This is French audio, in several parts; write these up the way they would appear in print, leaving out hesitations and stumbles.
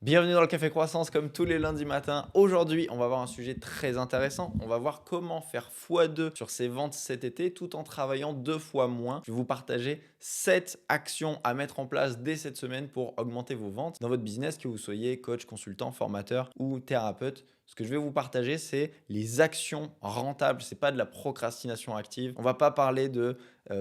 Bienvenue dans le Café Croissance comme tous les lundis matins. Aujourd'hui, on va voir un sujet très intéressant. On va voir comment faire x2 sur ses ventes cet été tout en travaillant 2 fois moins. Je vais vous partager 7 actions à mettre en place dès cette semaine pour augmenter vos ventes dans votre business, que vous soyez coach, consultant, formateur ou thérapeute. Ce que je vais vous partager, c'est les actions rentables. C'est pas de la procrastination active. On va pas parler de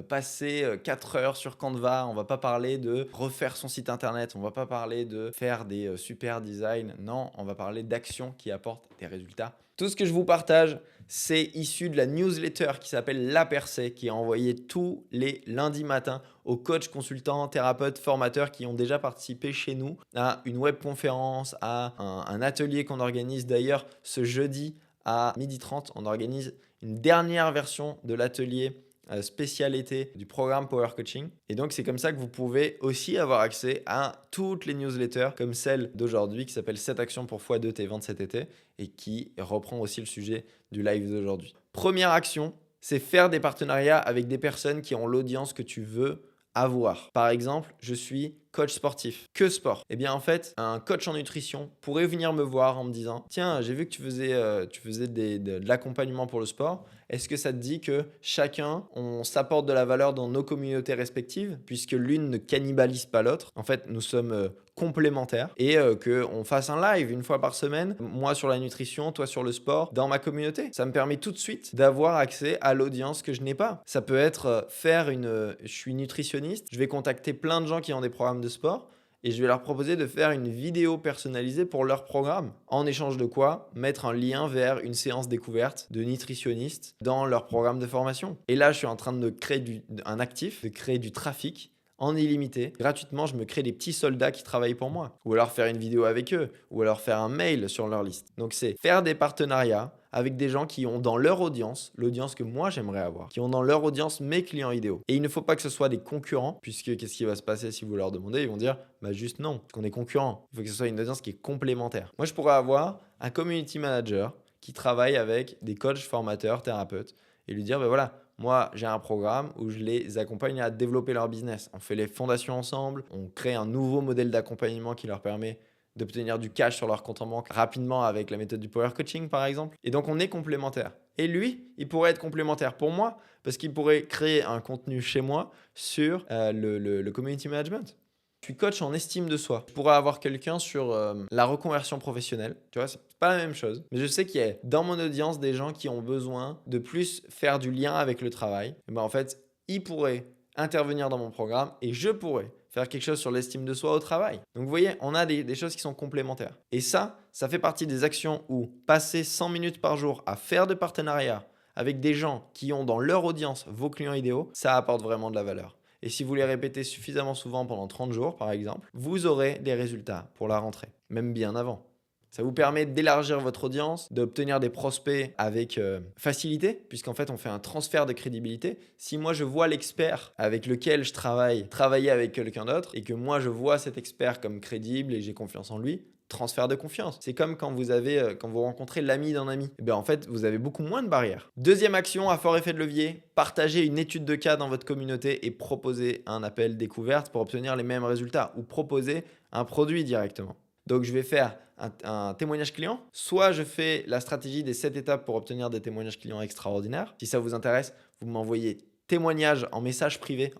passer 4 heures sur Canva. On va pas parler de refaire son site internet. On va pas parler de faire des super designs. Non, on va parler d'actions qui apportent des résultats. Tout ce que je vous partage, c'est issu de la newsletter qui s'appelle La Percée, qui est envoyée tous les lundis matins aux coachs, consultants, thérapeutes, formateurs qui ont déjà participé chez nous à une webconférence, à un atelier qu'on organise d'ailleurs ce jeudi à 12h30. On organise une dernière version de l'atelier spécial été du programme Power Coaching. Et donc, c'est comme ça que vous pouvez aussi avoir accès à toutes les newsletters comme celle d'aujourd'hui qui s'appelle 7 actions pour x2 tes ventes cet été et qui reprend aussi le sujet du live d'aujourd'hui. Première action, c'est faire des partenariats avec des personnes qui ont l'audience que tu veux avoir. Par exemple, je suis coach sportif. Que sport? Eh bien, en fait, un coach en nutrition pourrait venir me voir en me disant: Tiens, j'ai vu que tu faisais de l'accompagnement pour le sport. Est-ce que ça te dit que chacun, on s'apporte de la valeur dans nos communautés respectives, puisque l'une ne cannibalise pas l'autre? En fait, nous sommes complémentaires et qu'on fasse un live une fois par semaine, moi sur la nutrition, toi sur le sport, dans ma communauté. Ça me permet tout de suite d'avoir accès à l'audience que je n'ai pas. Ça peut être je suis nutritionniste, je vais contacter plein de gens qui ont des programmes de sport et je vais leur proposer de faire une vidéo personnalisée pour leur programme. En échange de quoi, mettre un lien vers une séance découverte de nutritionnistes dans leur programme de formation. Et là, je suis en train de créer un actif, de créer du trafic en illimité. Gratuitement, je me crée des petits soldats qui travaillent pour moi. Ou alors faire une vidéo avec eux. Ou alors faire un mail sur leur liste. Donc c'est faire des partenariats avec des gens qui ont dans leur audience, l'audience que moi j'aimerais avoir, qui ont dans leur audience mes clients idéaux. Et il ne faut pas que ce soit des concurrents, puisque qu'est-ce qui va se passer si vous leur demandez? Ils vont dire, bah juste non, parce qu'on est concurrents. Il faut que ce soit une audience qui est complémentaire. Moi, je pourrais avoir un community manager qui travaille avec des coachs, formateurs, thérapeutes, et lui dire, ben voilà, moi, j'ai un programme où je les accompagne à développer leur business. On fait les fondations ensemble, on crée un nouveau modèle d'accompagnement qui leur permet d'obtenir du cash sur leur compte en banque rapidement avec la méthode du power coaching, par exemple. Et donc, on est complémentaires. Et lui, il pourrait être complémentaire pour moi parce qu'il pourrait créer un contenu chez moi sur le community management. Je suis coach en estime de soi. Je pourrais avoir quelqu'un sur la reconversion professionnelle. Tu vois, c'est pas la même chose. Mais je sais qu'il y a dans mon audience des gens qui ont besoin de plus faire du lien avec le travail. Et ben en fait, ils pourraient intervenir dans mon programme et je pourrais faire quelque chose sur l'estime de soi au travail. Donc vous voyez, on a des choses qui sont complémentaires. Et ça fait partie des actions où passer 100 minutes par jour à faire de partenariats avec des gens qui ont dans leur audience vos clients idéaux, ça apporte vraiment de la valeur. Et si vous les répétez suffisamment souvent pendant 30 jours, par exemple, vous aurez des résultats pour la rentrée, même bien avant. Ça vous permet d'élargir votre audience, d'obtenir des prospects avec facilité, puisqu'en fait, on fait un transfert de crédibilité. Si moi, je vois l'expert avec lequel je travailler avec quelqu'un d'autre, et que moi, je vois cet expert comme crédible et j'ai confiance en lui, transfert de confiance. C'est comme quand vous rencontrez l'ami d'un ami. Eh bien, en fait, vous avez beaucoup moins de barrières. Deuxième action à fort effet de levier, partagez une étude de cas dans votre communauté et proposez un appel découverte pour obtenir les mêmes résultats ou proposer un produit directement. Donc, je vais faire un témoignage client. Soit je fais la stratégie des 7 étapes pour obtenir des témoignages clients extraordinaires. Si ça vous intéresse, vous m'envoyez témoignage en message privé,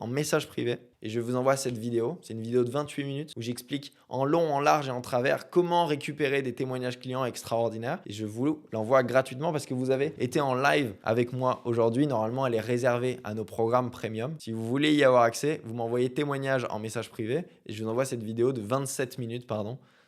et je vous envoie cette vidéo. C'est une vidéo de 28 minutes où j'explique en long, en large et en travers comment récupérer des témoignages clients extraordinaires. Et je vous l'envoie gratuitement parce que vous avez été en live avec moi aujourd'hui. Normalement, elle est réservée à nos programmes premium. Si vous voulez y avoir accès, vous m'envoyez témoignage en message privé et je vous envoie cette vidéo de 27 minutes,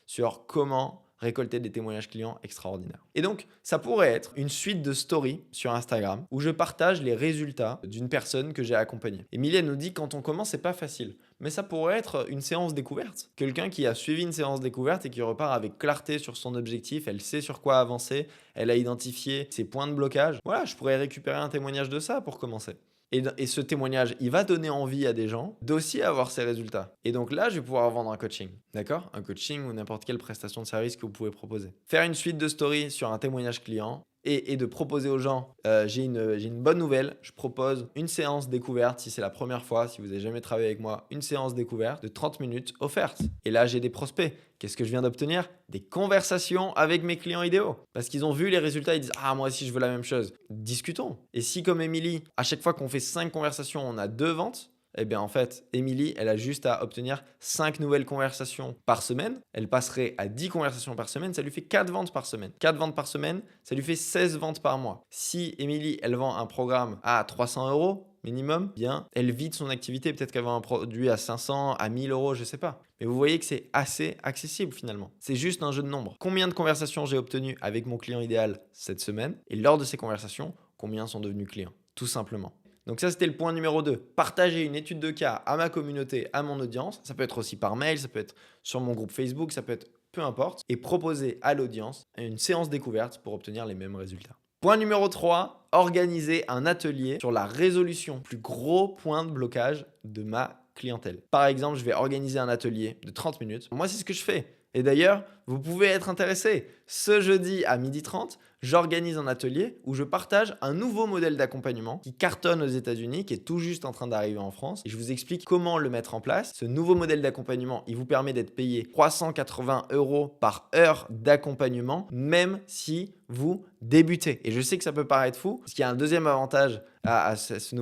sur comment récolter des témoignages clients extraordinaires. Et donc, ça pourrait être une suite de stories sur Instagram où je partage les résultats d'une personne que j'ai accompagnée. Emilie nous dit quand on commence, c'est pas facile. Mais ça pourrait être une séance découverte. Quelqu'un qui a suivi une séance découverte et qui repart avec clarté sur son objectif, elle sait sur quoi avancer, elle a identifié ses points de blocage. Voilà, je pourrais récupérer un témoignage de ça pour commencer. Et ce témoignage, il va donner envie à des gens d'aussi avoir ces résultats. Et donc là, je vais pouvoir vendre un coaching. D'accord? Un coaching ou n'importe quelle prestation de service que vous pouvez proposer. Faire une suite de stories sur un témoignage client et de proposer aux gens, j'ai une bonne nouvelle, je propose une séance découverte si c'est la première fois, si vous n'avez jamais travaillé avec moi, une séance découverte de 30 minutes offerte. Et là, j'ai des prospects. Qu'est-ce que je viens d'obtenir? Des conversations avec mes clients idéaux. Parce qu'ils ont vu les résultats, ils disent ah moi aussi je veux la même chose. Discutons. Et si comme Émilie, à chaque fois qu'on fait 5 conversations, on a 2 ventes, eh bien en fait, Émilie, elle a juste à obtenir 5 nouvelles conversations par semaine. Elle passerait à 10 conversations par semaine, ça lui fait 4 ventes par semaine. 4 ventes par semaine, ça lui fait 16 ventes par mois. Si Émilie, elle vend un programme à 300 € minimum, bien, elle vide son activité. Peut-être qu'elle vend un produit à 500, à 1000 €, je sais pas. Mais vous voyez que c'est assez accessible finalement. C'est juste un jeu de nombres. Combien de conversations j'ai obtenues avec mon client idéal cette semaine? Et lors de ces conversations, combien sont devenus clients? Tout simplement. Donc ça, c'était le point numéro 2. Partager une étude de cas à ma communauté, à mon audience. Ça peut être aussi par mail, ça peut être sur mon groupe Facebook, ça peut être peu importe. Et proposer à l'audience une séance découverte pour obtenir les mêmes résultats. Point numéro 3, organiser un atelier sur la résolution du plus gros point de blocage de ma clientèle. Par exemple, je vais organiser un atelier de 30 minutes. Moi, c'est ce que je fais. Et d'ailleurs, vous pouvez être intéressé. Ce jeudi à 12h30, j'organise un atelier où je partage un nouveau modèle d'accompagnement qui cartonne aux États-Unis, qui est tout juste en train d'arriver en France. Et je vous explique comment le mettre en place. Ce nouveau modèle d'accompagnement, il vous permet d'être payé 380 € par heure d'accompagnement, même si vous débutez. Et je sais que ça peut paraître fou, parce qu'il y a un deuxième avantage à ce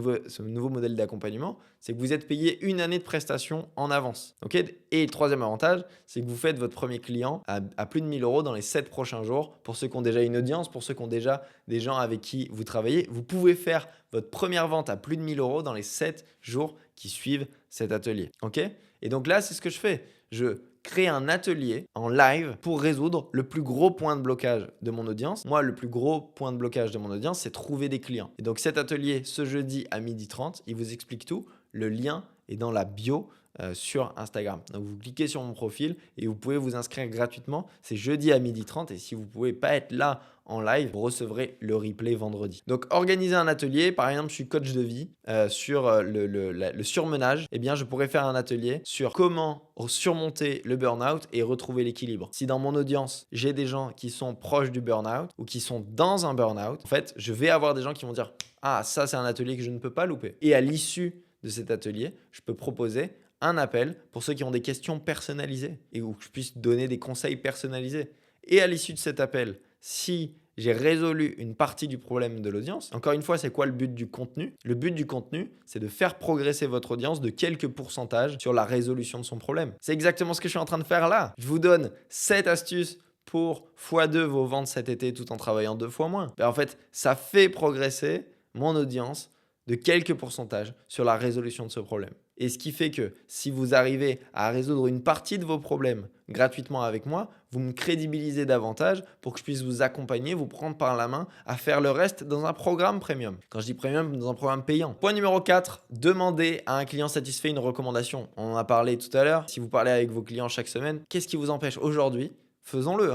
nouveau modèle d'accompagnement, c'est que vous êtes payé une année de prestation en avance. Okay, et le troisième avantage, c'est que vous faites votre premier client à plus de 1000 € dans les 7 prochains jours. Pour ceux qui ont déjà une audience, pour ceux qui ont déjà des gens avec qui vous travaillez, vous pouvez faire votre première vente à plus de 1000 € dans les 7 jours qui suivent cet atelier. Okay, et donc là, c'est ce que je fais. Je crée un atelier en live pour résoudre le plus gros point de blocage de mon audience. Moi, le plus gros point de blocage de mon audience, c'est trouver des clients. Et donc cet atelier, ce jeudi à 12h30, il vous explique tout. Le lien est dans la bio sur Instagram. Donc vous cliquez sur mon profil et vous pouvez vous inscrire gratuitement. C'est jeudi à 12h30 et si vous ne pouvez pas être là en live, vous recevrez le replay vendredi. Donc organiser un atelier, par exemple, je suis coach de vie sur le surmenage, eh bien je pourrais faire un atelier sur comment surmonter le burn-out et retrouver l'équilibre. Si dans mon audience, j'ai des gens qui sont proches du burn-out ou qui sont dans un burn-out, en fait, je vais avoir des gens qui vont dire « Ah, ça c'est un atelier que je ne peux pas louper ». Et à l'issue de cet atelier, je peux proposer un appel pour ceux qui ont des questions personnalisées et où je puisse donner des conseils personnalisés. Et à l'issue de cet appel, si j'ai résolu une partie du problème de l'audience, encore une fois, c'est quoi le but du contenu? Le but du contenu, c'est de faire progresser votre audience de quelques pourcentages sur la résolution de son problème. C'est exactement ce que je suis en train de faire là. Je vous donne 7 astuces pour x2 vos ventes cet été tout en travaillant 2 fois moins. En fait, ça fait progresser mon audience de quelques pourcentages sur la résolution de ce problème. Et ce qui fait que si vous arrivez à résoudre une partie de vos problèmes gratuitement avec moi, vous me crédibilisez davantage pour que je puisse vous accompagner, vous prendre par la main à faire le reste dans un programme premium. Quand je dis premium, dans un programme payant. Point numéro 4, demandez à un client satisfait une recommandation. On en a parlé tout à l'heure. Si vous parlez avec vos clients chaque semaine, qu'est-ce qui vous empêche aujourd'hui? Faisons-le.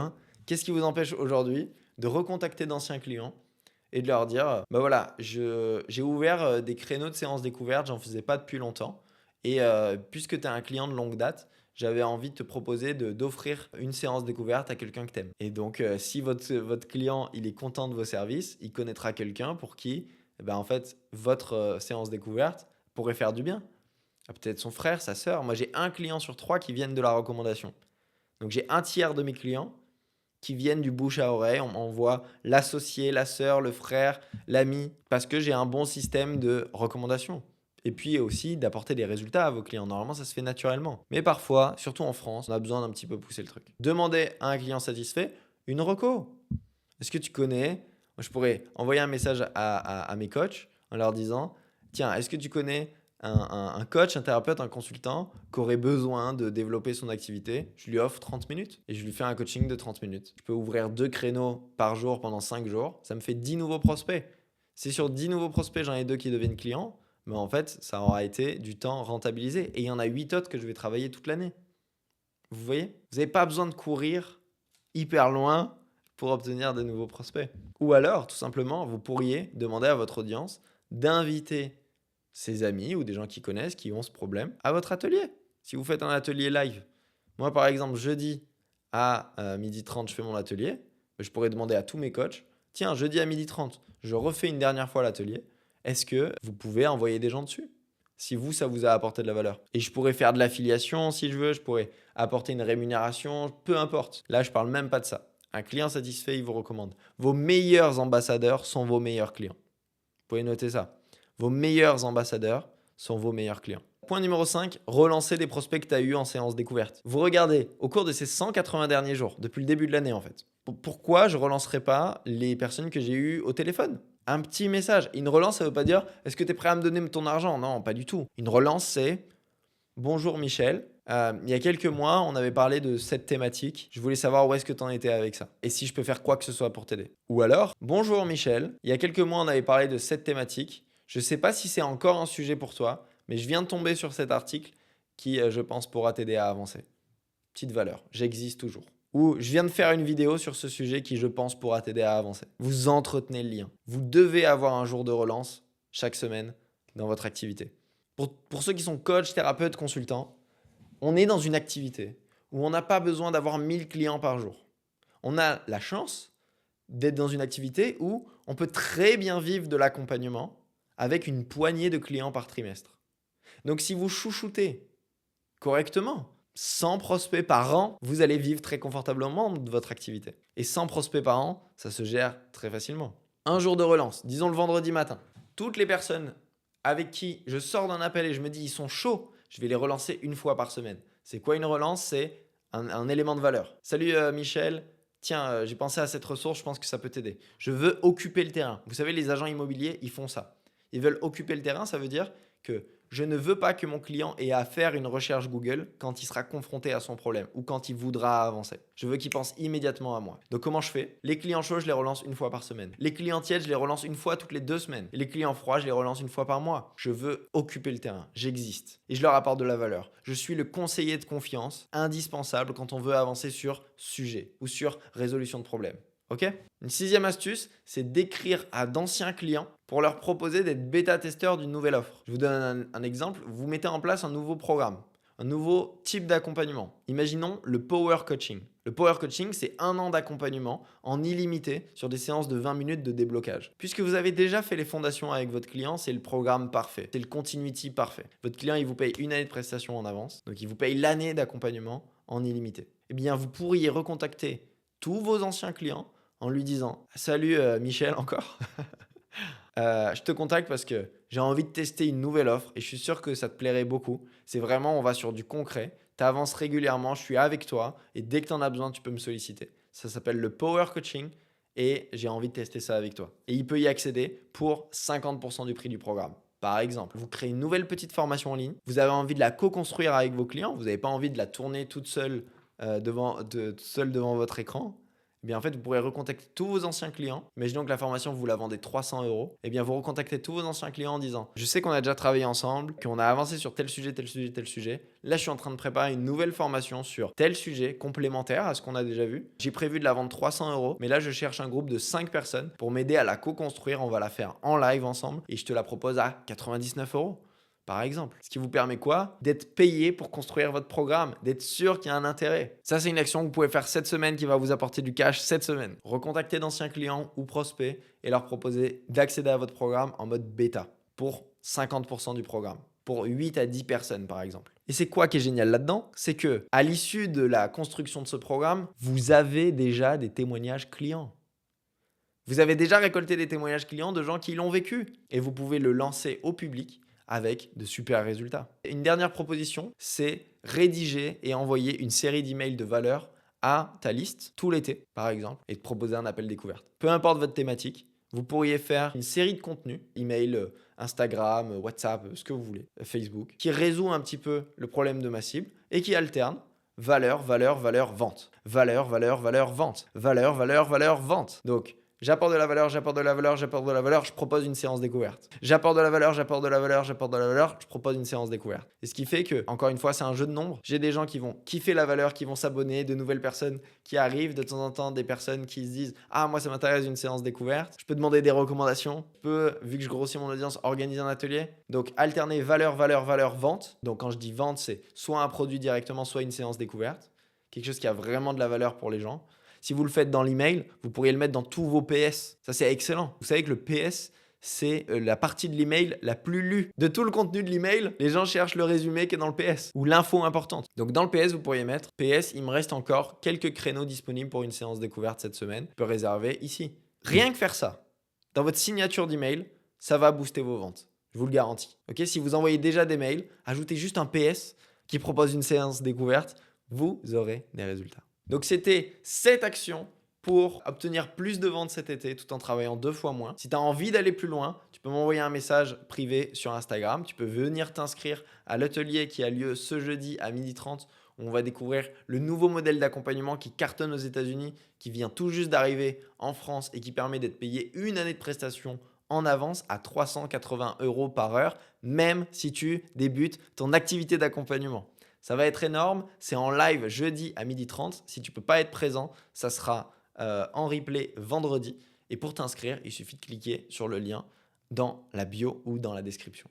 Qu'est-ce qui vous empêche aujourd'hui de recontacter d'anciens clients et de leur dire, bah voilà, j'ai ouvert des créneaux de séances découvertes, j'en faisais pas depuis longtemps. Et puisque tu es un client de longue date, j'avais envie de te proposer d'offrir une séance découverte à quelqu'un que tu aimes. Et donc, si votre client il est content de vos services, il connaîtra quelqu'un pour qui en fait, votre séance découverte pourrait faire du bien. Peut-être son frère, sa sœur. Moi, j'ai un client sur 3 qui viennent de la recommandation. Donc, j'ai un tiers de mes clients qui viennent du bouche à oreille. On m'envoie l'associé, la sœur, le frère, l'ami, parce que j'ai un bon système de recommandation. Et puis aussi d'apporter des résultats à vos clients. Normalement, ça se fait naturellement. Mais parfois, surtout en France, on a besoin d'un petit peu pousser le truc. Demandez à un client satisfait une reco. Est-ce que tu connais? Moi, je pourrais envoyer un message à mes coachs en leur disant, tiens, est-ce que tu connais un coach, un thérapeute, un consultant qui aurait besoin de développer son activité? Je lui offre 30 minutes et je lui fais un coaching de 30 minutes. Je peux ouvrir 2 créneaux par jour pendant 5 jours. Ça me fait 10 nouveaux prospects. Si sur 10 nouveaux prospects, j'en ai 2 qui deviennent clients, mais en fait, ça aura été du temps rentabilisé. Et il y en a 8 autres que je vais travailler toute l'année. Vous voyez? Vous n'avez pas besoin de courir hyper loin pour obtenir de nouveaux prospects. Ou alors, tout simplement, vous pourriez demander à votre audience d'inviter ses amis ou des gens qui connaissent, qui ont ce problème, à votre atelier. Si vous faites un atelier live. Moi, par exemple, jeudi à 12h30, je fais mon atelier. Je pourrais demander à tous mes coachs tiens, jeudi à 12h30, je refais une dernière fois l'atelier. Est-ce que vous pouvez envoyer des gens dessus? Si vous, ça vous a apporté de la valeur. Et je pourrais faire de l'affiliation si je veux, je pourrais apporter une rémunération, peu importe. Là, je parle même pas de ça. Un client satisfait, il vous recommande. Vos meilleurs ambassadeurs sont vos meilleurs clients. Vous pouvez noter ça. Vos meilleurs ambassadeurs sont vos meilleurs clients. Point numéro 5, relancer des prospects que tu as eu en séance découverte. Vous regardez, au cours de ces 180 derniers jours, depuis le début de l'année en fait, pourquoi je ne relancerai pas les personnes que j'ai eues au téléphone? Un petit message. Une relance, ça ne veut pas dire est-ce que tu es prêt à me donner ton argent? Non, pas du tout. Une relance, c'est bonjour Michel. Il y a quelques mois, on avait parlé de cette thématique. Je voulais savoir où est-ce que tu en étais avec ça et si je peux faire quoi que ce soit pour t'aider. Ou alors, bonjour Michel. Il y a quelques mois, on avait parlé de cette thématique. Je ne sais pas si c'est encore un sujet pour toi, mais je viens de tomber sur cet article qui, je pense, pourra t'aider à avancer. Petite valeur, j'existe toujours. Ou je viens de faire une vidéo sur ce sujet qui, je pense, pourra t'aider à avancer. Vous entretenez le lien. Vous devez avoir un jour de relance chaque semaine dans votre activité. Pour ceux qui sont coachs, thérapeutes, consultants, on est dans une activité où on n'a pas besoin d'avoir 1000 clients par jour. On a la chance d'être dans une activité où on peut très bien vivre de l'accompagnement avec une poignée de clients par trimestre. Donc si vous chouchoutez correctement, 100 prospects par an, vous allez vivre très confortablement de votre activité. Et 100 prospects par an, ça se gère très facilement. Un jour de relance, disons le vendredi matin. Toutes les personnes avec qui je sors d'un appel et je me dis ils sont chauds, je vais les relancer une fois par semaine. C'est quoi une relance? C'est un élément de valeur. Salut Michel, tiens, j'ai pensé à cette ressource, je pense que ça peut t'aider. Je veux occuper le terrain. Vous savez, les agents immobiliers, ils font ça. Ils veulent occuper le terrain, ça veut dire que je ne veux pas que mon client ait à faire une recherche Google quand il sera confronté à son problème ou quand il voudra avancer. Je veux qu'il pense immédiatement à moi. Donc comment je fais? Les clients chauds, je les relance une fois par semaine. Les clients tièdes, je les relance une fois toutes les 2 semaines. Et les clients froids, je les relance une fois par mois. Je veux occuper le terrain. J'existe. Et je leur apporte de la valeur. Je suis le conseiller de confiance indispensable quand on veut avancer sur sujet ou sur résolution de problème. Ok? Une 6e astuce, c'est d'écrire à d'anciens clients pour leur proposer d'être bêta-testeurs d'une nouvelle offre. Je vous donne un exemple. Vous mettez en place un nouveau programme, un nouveau type d'accompagnement. Imaginons le Power Coaching. Le Power Coaching, c'est 1 an d'accompagnement en illimité sur des séances de 20 minutes de déblocage. Puisque vous avez déjà fait les fondations avec votre client, c'est le programme parfait. C'est le continuity parfait. Votre client, il vous paye une année de prestation en avance. Donc, il vous paye l'année d'accompagnement en illimité. Eh bien, vous pourriez recontacter tous vos anciens clients en lui disant « Salut Michel encore, je te contacte parce que j'ai envie de tester une nouvelle offre et je suis sûr que ça te plairait beaucoup. C'est vraiment, on va sur du concret, tu avances régulièrement, je suis avec toi et dès que tu en as besoin, tu peux me solliciter. Ça s'appelle le Power Coaching et j'ai envie de tester ça avec toi. » Et il peut y accéder pour 50% du prix du programme. Par exemple, vous créez une nouvelle petite formation en ligne, vous avez envie de la co-construire avec vos clients, vous n'avez pas envie de la tourner toute seule devant votre écran. Eh bien, en fait, vous pourrez recontacter tous vos anciens clients. Imaginons que la formation, vous la vendez 300 euros. Eh bien, vous recontactez tous vos anciens clients en disant « Je sais qu'on a déjà travaillé ensemble, qu'on a avancé sur tel sujet, tel sujet, tel sujet. Là, je suis en train de préparer une nouvelle formation sur tel sujet complémentaire à ce qu'on a déjà vu. J'ai prévu de la vendre 300 euros, mais là, je cherche un groupe de 5 personnes pour m'aider à la co-construire. On va la faire en live ensemble et je te la propose à 99 euros. » Par exemple. Ce qui vous permet quoi? D'être payé pour construire votre programme, d'être sûr qu'il y a un intérêt. Ça, c'est une action que vous pouvez faire cette semaine qui va vous apporter du cash cette semaine. Recontacter d'anciens clients ou prospects et leur proposer d'accéder à votre programme en mode bêta pour 50% du programme. Pour 8 à 10 personnes, par exemple. Et c'est quoi qui est génial là-dedans? C'est que à l'issue de la construction de ce programme, vous avez déjà des témoignages clients. Vous avez déjà récolté des témoignages clients de gens qui l'ont vécu. Et vous pouvez le lancer au public avec de super résultats. Une dernière proposition, c'est rédiger et envoyer une série d'emails de valeur à ta liste tout l'été, par exemple, et te proposer un appel découverte. Peu importe votre thématique, vous pourriez faire une série de contenus, email, Instagram, WhatsApp, ce que vous voulez, Facebook, qui résout un petit peu le problème de ma cible et qui alterne valeur, valeur, valeur, vente. Valeur, valeur, valeur, vente. Valeur, valeur, valeur, vente. Donc, j'apporte de la valeur, j'apporte de la valeur, j'apporte de la valeur, je propose une séance découverte. J'apporte de la valeur, j'apporte de la valeur, j'apporte de la valeur, je propose une séance découverte. Et ce qui fait que, encore une fois, c'est un jeu de nombres. J'ai des gens qui vont kiffer la valeur, qui vont s'abonner, de nouvelles personnes qui arrivent, de temps en temps, des personnes qui se disent « Ah, moi, ça m'intéresse une séance découverte. » Je peux demander des recommandations. Je peux, vu que je grossis mon audience, organiser un atelier. Donc, alterner valeur, valeur, valeur, vente. Donc, quand je dis vente, c'est soit un produit directement, soit une séance découverte. Quelque chose qui a vraiment de la valeur pour les gens. Si vous le faites dans l'email, vous pourriez le mettre dans tous vos PS. Ça, c'est excellent. Vous savez que le PS, c'est la partie de l'email la plus lue. De tout le contenu de l'email, les gens cherchent le résumé qui est dans le PS ou l'info importante. Donc dans le PS, vous pourriez mettre PS, il me reste encore quelques créneaux disponibles pour une séance découverte cette semaine. Je peux réserver ici. Rien que faire ça, dans votre signature d'email, ça va booster vos ventes. Je vous le garantis. Ok, si vous envoyez déjà des mails, ajoutez juste un PS qui propose une séance découverte, vous aurez des résultats. Donc c'était 7 actions pour obtenir plus de ventes cet été tout en travaillant 2 fois moins. Si tu as envie d'aller plus loin, tu peux m'envoyer un message privé sur Instagram. Tu peux venir t'inscrire à l'atelier qui a lieu ce jeudi à 12h30 où on va découvrir le nouveau modèle d'accompagnement qui cartonne aux États-Unis, qui vient tout juste d'arriver en France et qui permet d'être payé une année de prestation en avance à 380 € par heure, même si tu débutes ton activité d'accompagnement. Ça va être énorme. C'est en live jeudi à 12h30. Si tu ne peux pas être présent, ça sera en replay vendredi. Et pour t'inscrire, il suffit de cliquer sur le lien dans la bio ou dans la description.